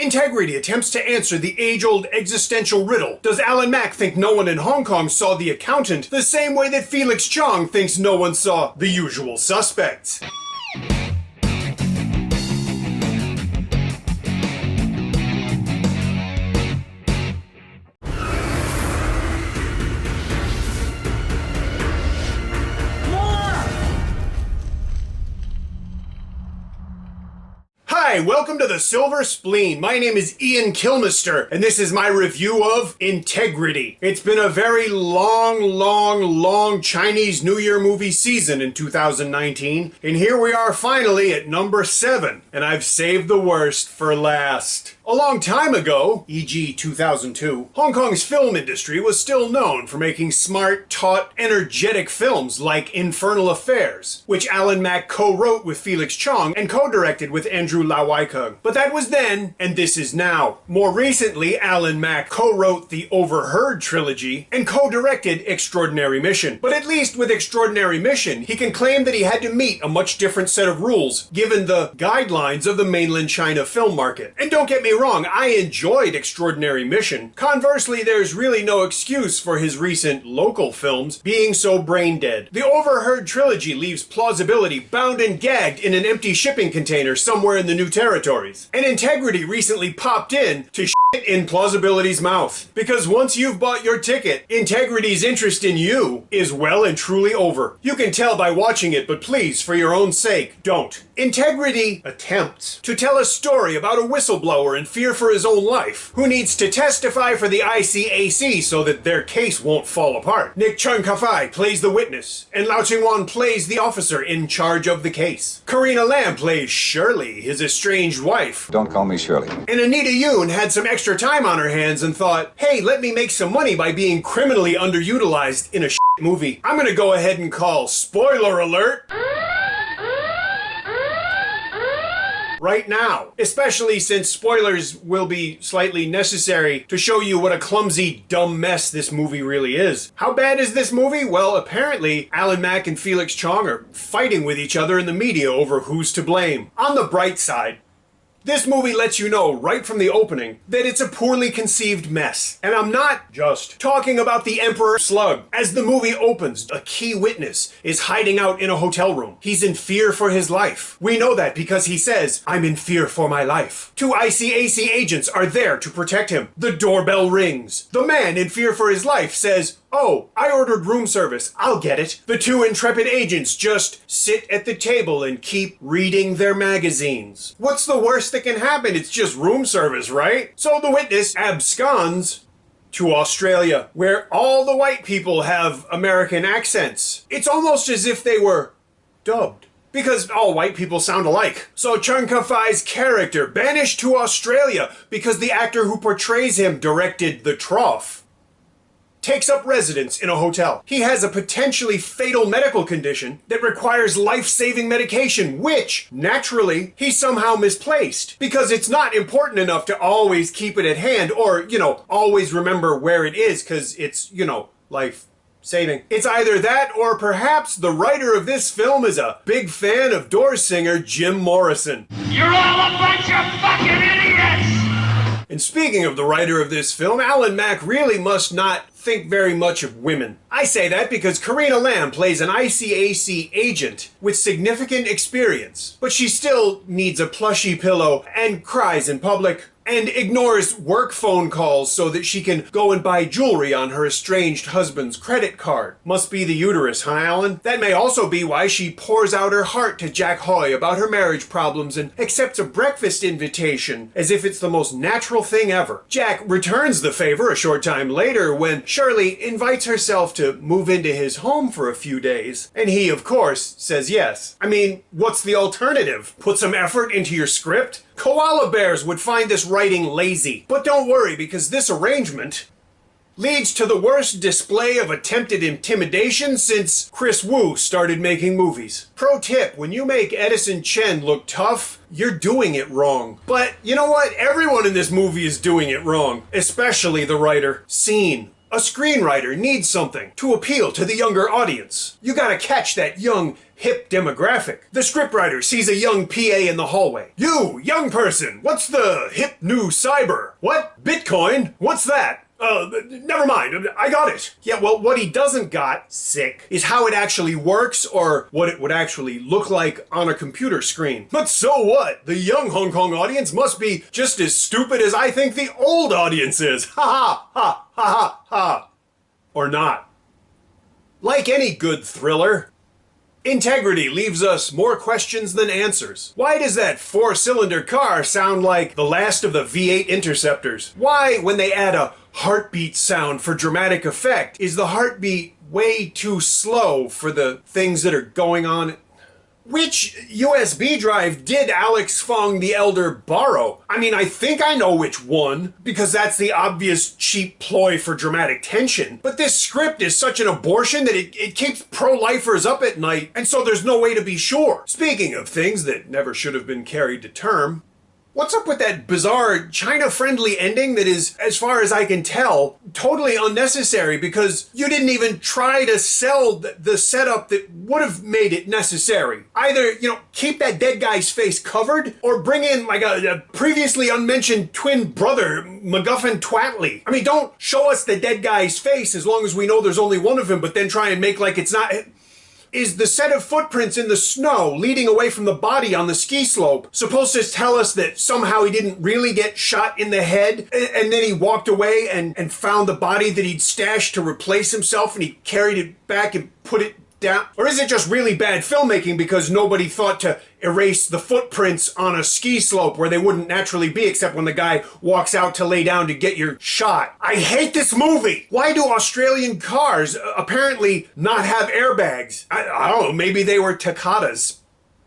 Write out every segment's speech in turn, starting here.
Integrity attempts to answer the age-old existential riddle. Does Alan Mack think no one in Hong Kong saw The Accountant the same way that Felix Chong thinks no one saw The Usual Suspects? Hi, welcome to the Silver Spleen. My name is Ian Kilmister, and this is my review of Integrity. It's been a very long Chinese New Year movie season in 2019, and here we are finally at number 7, and I've saved the worst for last. A long time ago, e.g. 2002, Hong Kong's film industry was still known for making smart, taut, energetic films like Infernal Affairs, which Alan Mack co-wrote with Felix Chong and co-directed with Andrew Lau Wai-kung. But that was then, and this is now. More recently, Alan Mack co-wrote the Overheard trilogy and co-directed Extraordinary Mission. But at least with Extraordinary Mission, he can claim that he had to meet a much different set of rules given the guidelines of the mainland China film market. And don't get me wrong, I enjoyed Extraordinary Mission. Conversely, there's really no excuse for his recent local films being so brain dead. The Overheard trilogy leaves plausibility bound and gagged in an empty shipping container somewhere in the New Territories. And Integrity recently popped in to shit in plausibility's mouth. Because once you've bought your ticket, Integrity's interest in you is well and truly over. You can tell by watching it, but please, for your own sake, don't. Integrity attempts to tell a story about a whistleblower in fear for his own life, who needs to testify for the ICAC so that their case won't fall apart. Nick Chung Ka-fai plays the witness, and Lau Ching-wan plays the officer in charge of the case. Karina Lam plays Shirley, his estranged wife. Don't call me Shirley. And Anita Yoon had some extra time on her hands and thought, hey, let me make some money by being criminally underutilized in a movie. I'm gonna go ahead and call spoiler alert right now, especially since spoilers will be slightly necessary to show you what a clumsy, dumb mess this movie really is. How bad is this movie? Well, apparently Alan Mack and Felix Chong are fighting with each other in the media over who's to blame. On the bright side, this movie lets you know right from the opening that it's a poorly conceived mess. And I'm not just talking about the Emperor Slug. As the movie opens, a key witness is hiding out in a hotel room. He's in fear for his life. We know that because he says, I'm in fear for my life. 2 ICAC agents are there to protect him. The doorbell rings. The man in fear for his life says, oh, I ordered room service. I'll get it. The 2 intrepid agents just sit at the table and keep reading their magazines. What's the worst that can happen? It's just room service, right? So the witness absconds to Australia, where all the white people have American accents. It's almost as if they were dubbed, because all white people sound alike. So Chung Ka-fai's character banished to Australia because the actor who portrays him directed The Trough takes up residence in a hotel. He has a potentially fatal medical condition that requires life-saving medication, which, naturally, he somehow misplaced. Because it's not important enough to always keep it at hand or, always remember where it is, because it's, life-saving. It's either that or perhaps the writer of this film is a big fan of Doors singer Jim Morrison. You're all a bunch of fucking idiots! And speaking of the writer of this film, Alan Mack really must not think very much of women. I say that because Karina Lam plays an ICAC agent with significant experience, but she still needs a plushy pillow and cries in public and ignores work phone calls so that she can go and buy jewelry on her estranged husband's credit card. Must be the uterus, huh, Alan? That may also be why she pours out her heart to Jack Hoy about her marriage problems and accepts a breakfast invitation as if it's the most natural thing ever. Jack returns the favor a short time later when Shirley invites herself to move into his home for a few days, and he, of course, says yes. I mean, what's the alternative? Put some effort into your script? Koala bears would find this writing lazy. But don't worry, because this arrangement leads to the worst display of attempted intimidation since Chris Wu started making movies. Pro tip, when you make Edison Chen look tough, you're doing it wrong. But you know what? Everyone in this movie is doing it wrong, especially the writer. Scene. A screenwriter needs something to appeal to the younger audience. You gotta catch that young, hip demographic. The scriptwriter sees a young PA in the hallway. You, young person, what's the hip new cyber? What? Bitcoin? What's that? Never mind, I got it. Yeah, well, what he doesn't got, sick, is how it actually works or what it would actually look like on a computer screen. But so what? The young Hong Kong audience must be just as stupid as I think the old audience is. Ha ha ha ha ha ha. Or not. Like any good thriller, Integrity leaves us more questions than answers. Why does that 4-cylinder car sound like the last of the V8 Interceptors? Why, when they add a heartbeat sound for dramatic effect, is the heartbeat way too slow for the things that are going on? Which USB drive did Alex Fong the Elder borrow? I mean, I think I know which one, because that's the obvious cheap ploy for dramatic tension. But this script is such an abortion that it keeps pro-lifers up at night, and so there's no way to be sure. Speaking of things that never should have been carried to term, what's up with that bizarre China-friendly ending that is, as far as I can tell, totally unnecessary because you didn't even try to sell the setup that would have made it necessary? Either, keep that dead guy's face covered or bring in like a previously unmentioned twin brother, MacGuffin Twatley. I mean, don't show us the dead guy's face as long as we know there's only one of him, but then try and make like it's not. Is the set of footprints in the snow leading away from the body on the ski slope supposed to tell us that somehow he didn't really get shot in the head and then he walked away and found the body that he'd stashed to replace himself and he carried it back and put it down? Or is it just really bad filmmaking because nobody thought to erase the footprints on a ski slope where they wouldn't naturally be except when the guy walks out to lay down to get your shot? I hate this movie! Why do Australian cars apparently not have airbags? I don't know, maybe they were Takatas.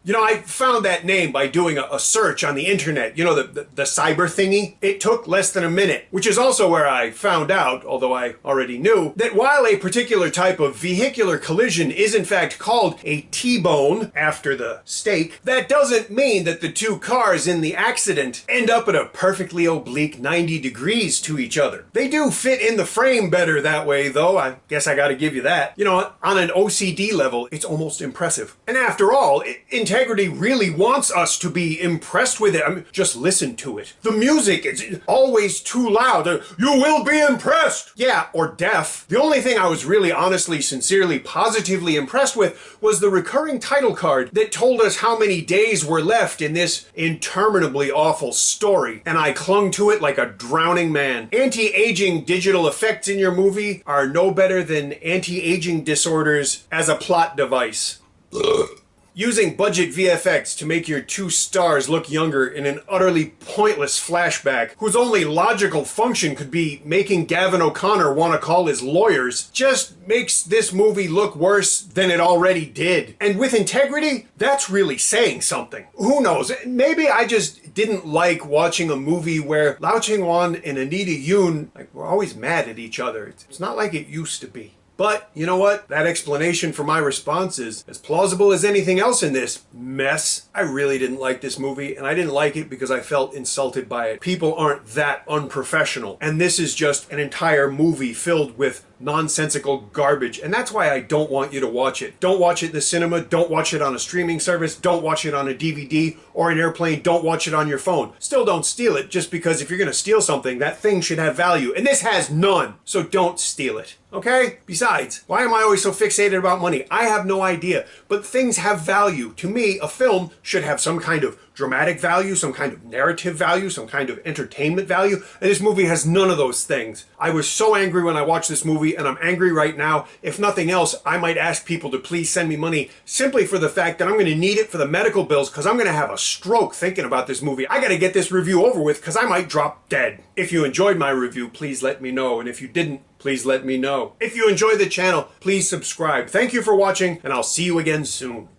I found that name by doing a search on the internet, the cyber thingy. It took less than a minute, which is also where I found out, although I already knew, that while a particular type of vehicular collision is in fact called a T-bone, after the steak, that doesn't mean that the two cars in the accident end up at a perfectly oblique 90 degrees to each other. They do fit in the frame better that way, though. I guess I gotta give you that. On an OCD level, it's almost impressive. And after all, Integrity really wants us to be impressed with it. I mean, just listen to it. The music is always too loud. You will be impressed! Yeah, or deaf. The only thing I was really honestly, sincerely, positively impressed with was the recurring title card that told us how many days were left in this interminably awful story, and I clung to it like a drowning man. Anti-aging digital effects in your movie are no better than anti-aging disorders as a plot device. Using budget VFX to make your two stars look younger in an utterly pointless flashback, whose only logical function could be making Gavin O'Connor want to call his lawyers, just makes this movie look worse than it already did. And with Integrity, that's really saying something. Who knows? Maybe I just didn't like watching a movie where Lau Ching-wan and Anita Yoon were always mad at each other. It's not like it used to be. But, you know what? That explanation for my response is as plausible as anything else in this mess. I really didn't like this movie, and I didn't like it because I felt insulted by it. People aren't that unprofessional, and this is just an entire movie filled with nonsensical garbage, and that's why I don't want you to watch it. Don't watch it in the cinema, don't watch it on a streaming service, don't watch it on a DVD or an airplane, don't watch it on your phone. Still don't steal it, just because if you're gonna steal something, that thing should have value, and this has none, so don't steal it. Okay? Besides, why am I always so fixated about money? I have no idea, but things have value. To me, a film should have some kind of dramatic value, some kind of narrative value, some kind of entertainment value, and this movie has none of those things. I was so angry when I watched this movie, and I'm angry right now. If nothing else, I might ask people to please send me money simply for the fact that I'm going to need it for the medical bills because I'm going to have a stroke thinking about this movie. I got to get this review over with because I might drop dead. If you enjoyed my review, please let me know, and if you didn't, please let me know. If you enjoy the channel, please subscribe. Thank you for watching, and I'll see you again soon.